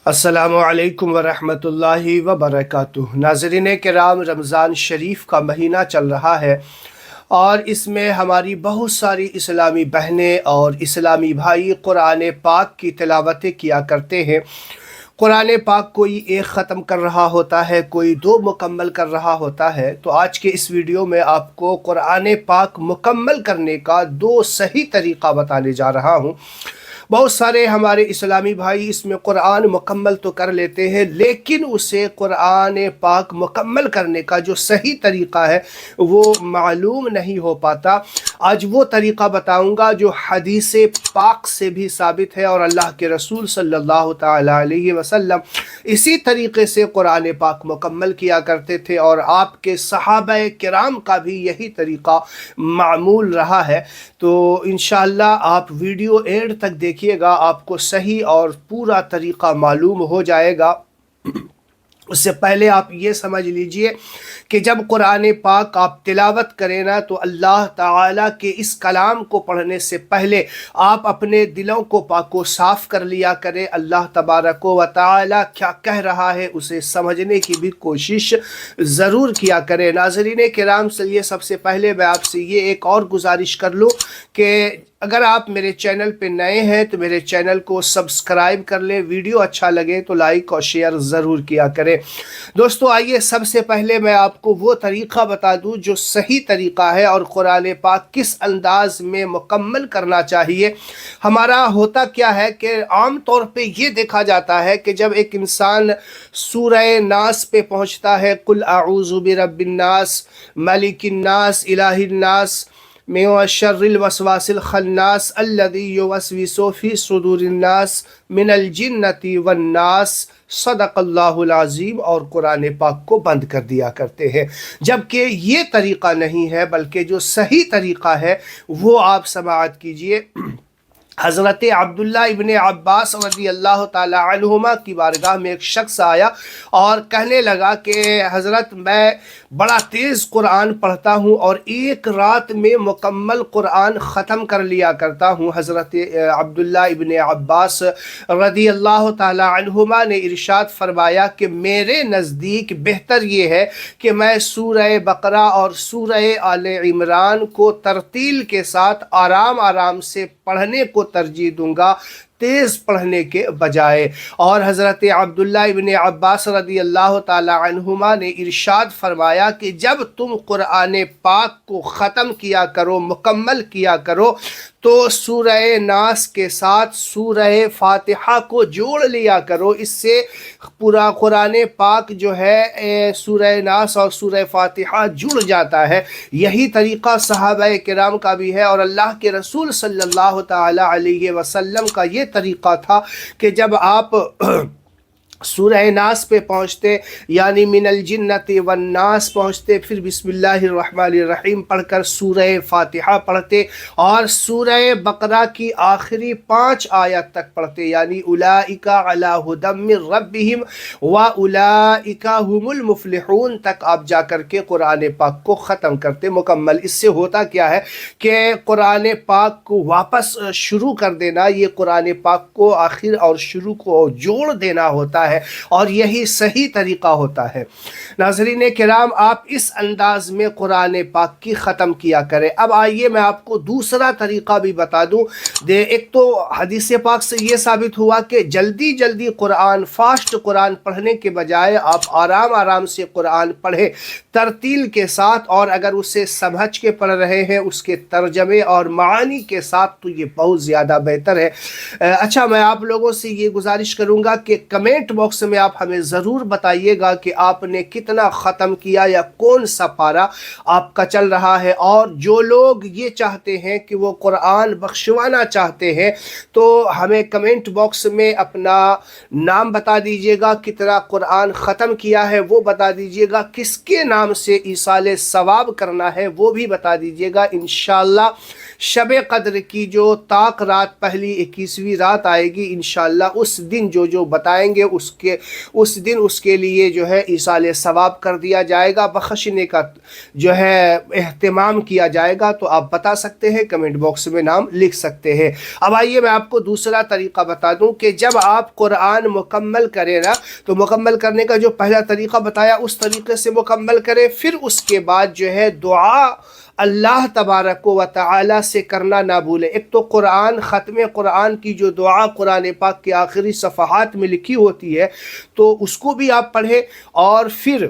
السلام علیکم ورحمۃ اللہ وبرکاتہ۔ ناظرین کرام، رمضان شریف کا مہینہ چل رہا ہے اور اس میں ہماری بہت ساری اسلامی بہنیں اور اسلامی بھائی قرآن پاک کی تلاوتیں کیا کرتے ہیں۔ قرآن پاک کوئی ایک ختم کر رہا ہوتا ہے، کوئی دو مکمل کر رہا ہوتا ہے، تو آج کے اس ویڈیو میں آپ کو قرآن پاک مکمل کرنے کا دو صحیح طریقہ بتانے جا رہا ہوں۔ بہت سارے ہمارے اسلامی بھائی اس میں قرآن مکمل تو کر لیتے ہیں، لیکن اسے قرآن پاک مکمل کرنے کا جو صحیح طریقہ ہے وہ معلوم نہیں ہو پاتا۔ آج وہ طریقہ بتاؤں گا جو حدیث پاک سے بھی ثابت ہے، اور اللہ کے رسول صلی اللہ تعالیٰ علیہ وسلم اسی طریقے سے قرآن پاک مکمل کیا کرتے تھے، اور آپ کے صحابہ کرام کا بھی یہی طریقہ معمول رہا ہے۔ تو انشاءاللہ آپ ویڈیو اینڈ تک دیکھیے گا، آپ کو صحیح اور پورا طریقہ معلوم ہو جائے گا۔ اس سے پہلے آپ یہ سمجھ لیجئے کہ جب قرآن پاک آپ تلاوت کریں نا، تو اللہ تعالیٰ کے اس کلام کو پڑھنے سے پہلے آپ اپنے دلوں کو پاک و صاف کر لیا کریں۔ اللہ تبارک و تعالیٰ کیا کہہ رہا ہے اسے سمجھنے کی بھی کوشش ضرور کیا کریں۔ ناظرین کرام، چلیے سب سے پہلے میں آپ سے یہ ایک اور گزارش کر لوں کہ اگر آپ میرے چینل پہ نئے ہیں تو میرے چینل کو سبسکرائب کر لیں، ویڈیو اچھا لگے تو لائک اور شیئر ضرور کیا کریں۔ دوستو آئیے سب سے پہلے میں آپ کو وہ طریقہ بتا دوں جو صحیح طریقہ ہے، اور قرآن پاک کس انداز میں مکمل کرنا چاہیے۔ ہمارا ہوتا کیا ہے کہ عام طور پہ یہ دیکھا جاتا ہے کہ جب ایک انسان سورہ ناس پہ پہنچتا ہے، قل اعوذ برب الناس ملک الناس الہ الناس من شر الوسواس الخناس الذی یوسوس فی صدور الناس من الجنۃ والناس، صدق اللہ العظیم، اور قرآن پاک کو بند کر دیا کرتے ہیں۔ جبکہ یہ طریقہ نہیں ہے، بلکہ جو صحیح طریقہ ہے وہ آپ سماعت کیجئے۔ حضرت عبداللہ ابن عباس رضی اللہ تعالی عنہما کی بارگاہ میں ایک شخص آیا اور کہنے لگا کہ حضرت میں بڑا تیز قرآن پڑھتا ہوں اور ایک رات میں مکمل قرآن ختم کر لیا کرتا ہوں۔ حضرت عبداللہ ابن عباس رضی اللہ تعالی عنہما نے ارشاد فرمایا کہ میرے نزدیک بہتر یہ ہے کہ میں سورہ بقرہ اور سورہ آل عمران کو ترتیل کے ساتھ آرام آرام سے پڑھنے کو ترجیح دوں گا، تیز پڑھنے کے بجائے۔ اور حضرت عبداللہ ابن عباس رضی اللہ تعالی عنہما نے ارشاد فرمایا کہ جب تم قرآن پاک کو ختم کیا کرو، مکمل کیا کرو، تو سورہ ناس کے ساتھ سورہ فاتحہ کو جوڑ لیا کرو۔ اس سے پورا قرآن پاک جو ہے سورہ ناس اور سورہ فاتحہ جڑ جاتا ہے۔ یہی طریقہ صحابہ کرام کا بھی ہے، اور اللہ کے رسول صلی اللہ تعالی علیہ وسلم کا یہ طریقہ تھا کہ جب آپ سورہ ناس پہ پہنچتے، یعنی من الجنۃ والناس پہنچتے، پھر بسم اللہ الرحمن الرحیم پڑھ کر سورہ فاتحہ پڑھتے، اور سورہ بقرہ کی آخری 5 آیت تک پڑھتے، یعنی اولئک علی ھدی من ربہم واولئک ھم المفلحون تک آپ جا کر کے قرآن پاک کو ختم کرتے مکمل۔ اس سے ہوتا کیا ہے کہ قرآن پاک کو واپس شروع کر دینا، یہ قرآن پاک کو آخر اور شروع کو جوڑ دینا ہوتا ہے، اور یہی صحیح طریقہ ہوتا ہے۔ ناظرین کرام، آپ اس انداز میں قرآن پاک کی ختم کیا کریں۔ اب آئیے میں آپ کو دوسرا طریقہ بھی بتا دوں۔ ایک تو حدیث پاک سے یہ ثابت ہوا کہ جلدی جلدی قرآن، فاسٹ قرآن پڑھنے کے بجائے آپ آرام آرام سے قرآن پڑھیں ترتیل کے ساتھ، اور اگر اسے سمجھ کے پڑھ رہے ہیں اس کے ترجمے اور معانی کے ساتھ، تو یہ بہت زیادہ بہتر ہے۔ اچھا، میں آپ لوگوں سے یہ گزارش کروں گا کہ کمنٹ باکس میں آپ ہمیں ضرور بتائیے گا کہ آپ نے کتنا ختم کیا یا کون سا پارہ آپ کا چل رہا ہے، اور جو لوگ یہ چاہتے ہیں کہ وہ قرآن بخشوانا چاہتے ہیں تو ہمیں کمنٹ باکس میں اپنا نام بتا دیجئے گا، کتنا قرآن ختم کیا ہے وہ بتا دیجئے گا، کس کے نام سے ایصال ثواب کرنا ہے وہ بھی بتا دیجئے گا۔ انشاءاللہ شب قدر کی جو طاق رات پہلی 21ویں رات آئے گی انشاءاللہ، اس دن جو بتائیں گے اس دن اس کے لیے جو ہے ایصال ثواب کر دیا جائے گا، بخشنے کا جو ہے اہتمام کیا جائے گا۔ تو آپ بتا سکتے ہیں، کمنٹ باکس میں نام لکھ سکتے ہیں۔ اب آئیے میں آپ کو دوسرا طریقہ بتا دوں کہ جب آپ قرآن مکمل کریں نا، تو مکمل کرنے کا جو پہلا طریقہ بتایا اس طریقے سے مکمل کریں، پھر اس کے بعد جو ہے دعا اللہ تبارک و تعالی سے کرنا نہ بھولیں۔ ایک تو ختم قرآن کی جو دعا قرآن پاک کے آخری صفحات میں لکھی ہوتی ہے، تو اس کو بھی آپ پڑھیں، اور پھر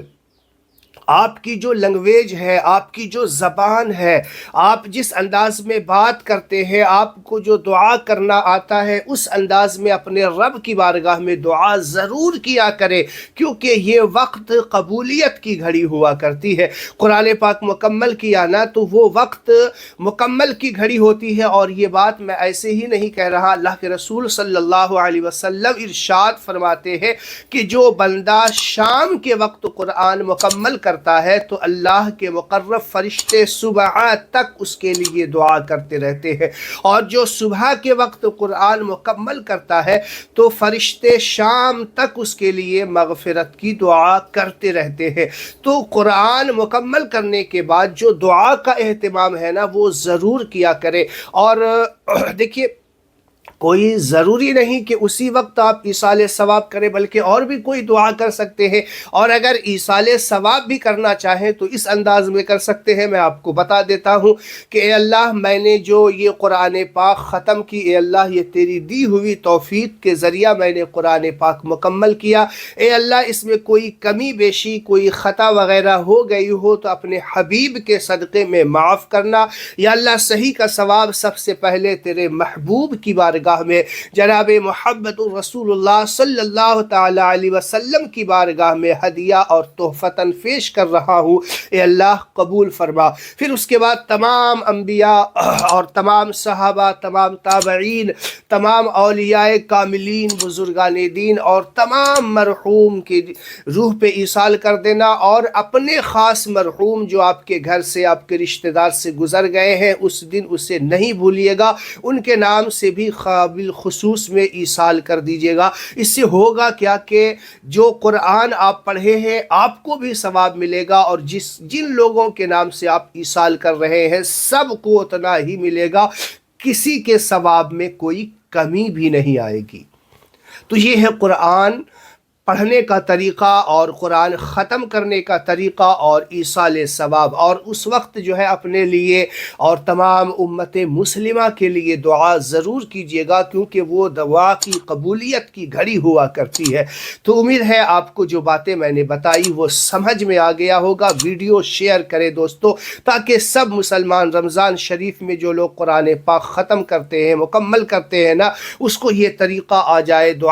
آپ کی جو لنگویج ہے، آپ کی جو زبان ہے، آپ جس انداز میں بات کرتے ہیں، آپ کو جو دعا کرنا آتا ہے، اس انداز میں اپنے رب کی بارگاہ میں دعا ضرور کیا کرے، کیونکہ یہ وقت قبولیت کی گھڑی ہوا کرتی ہے۔ قرآن پاک مکمل کیا نا، تو وہ وقت مکمل کی گھڑی ہوتی ہے۔ اور یہ بات میں ایسے ہی نہیں کہہ رہا، اللہ کے رسول صلی اللہ علیہ وسلم ارشاد فرماتے ہیں کہ جو بندہ شام کے وقت قرآن مکمل کرتا ہے تو اللہ کے مقرب فرشتے صبح تک اس کے لیے دعا کرتے رہتے ہیں، اور جو صبح کے وقت قرآن مکمل کرتا ہے تو فرشتے شام تک اس کے لیے مغفرت کی دعا کرتے رہتے ہیں۔ تو قرآن مکمل کرنے کے بعد جو دعا کا اہتمام ہے نا، وہ ضرور کیا کرے۔ اور دیکھیے، کوئی ضروری نہیں کہ اسی وقت آپ ایصال ثواب کریں، بلکہ اور بھی کوئی دعا کر سکتے ہیں، اور اگر ایصال ثواب بھی کرنا چاہیں تو اس انداز میں کر سکتے ہیں۔ میں آپ کو بتا دیتا ہوں کہ اے اللہ، میں نے جو یہ قرآن پاک ختم کی، اے اللہ یہ تیری دی ہوئی توفیق کے ذریعہ میں نے قرآن پاک مکمل کیا، اے اللہ اس میں کوئی کمی بیشی، کوئی خطا وغیرہ ہو گئی ہو تو اپنے حبیب کے صدقے میں معاف کرنا۔ یا اللہ، صحیح کا ثواب سب سے پہلے تیرے محبوب کی بارگاہ میں، جناب محمد رسول اللہ صلی اللہ تعالی علیہ وسلم کی بارگاہ میں ہدیہ اور تحفتاً پیش کر رہا ہوں، اے اللہ قبول فرما۔ پھر اس کے بعد تمام انبیاء اور تمام صحابہ، تمام تابعین، تمام اولیاء کاملین، بزرگان دین اور تمام مرحوم کی روح پہ ایصال کر دینا، اور اپنے خاص مرحوم جو آپ کے گھر سے، آپ کے رشتہ دار سے گزر گئے ہیں، اس دن اسے نہیں بھولیے گا، ان کے نام سے بھی قابل خصوص میں ایصال کر دیجیے گا۔ اس سے ہوگا کیا کہ جو قرآن آپ پڑھے ہیں آپ کو بھی ثواب ملے گا، اور جن لوگوں کے نام سے آپ ایصال کر رہے ہیں سب کو اتنا ہی ملے گا، کسی کے ثواب میں کوئی کمی بھی نہیں آئے گی۔ تو یہ ہے قرآن پڑھنے کا طریقہ، اور قرآن ختم کرنے کا طریقہ، اور ایصال ثواب۔ اور اس وقت جو ہے اپنے لیے اور تمام امت مسلمہ کے لیے دعا ضرور کیجیے گا، کیونکہ وہ دعا کی قبولیت کی گھڑی ہوا کرتی ہے۔ تو امید ہے آپ کو جو باتیں میں نے بتائی وہ سمجھ میں آ گیا ہوگا۔ ویڈیو شیئر کریں دوستو، تاکہ سب مسلمان رمضان شریف میں جو لوگ قرآن پاک ختم کرتے ہیں، مکمل کرتے ہیں نا، اس کو یہ طریقہ آ جائے۔ دعا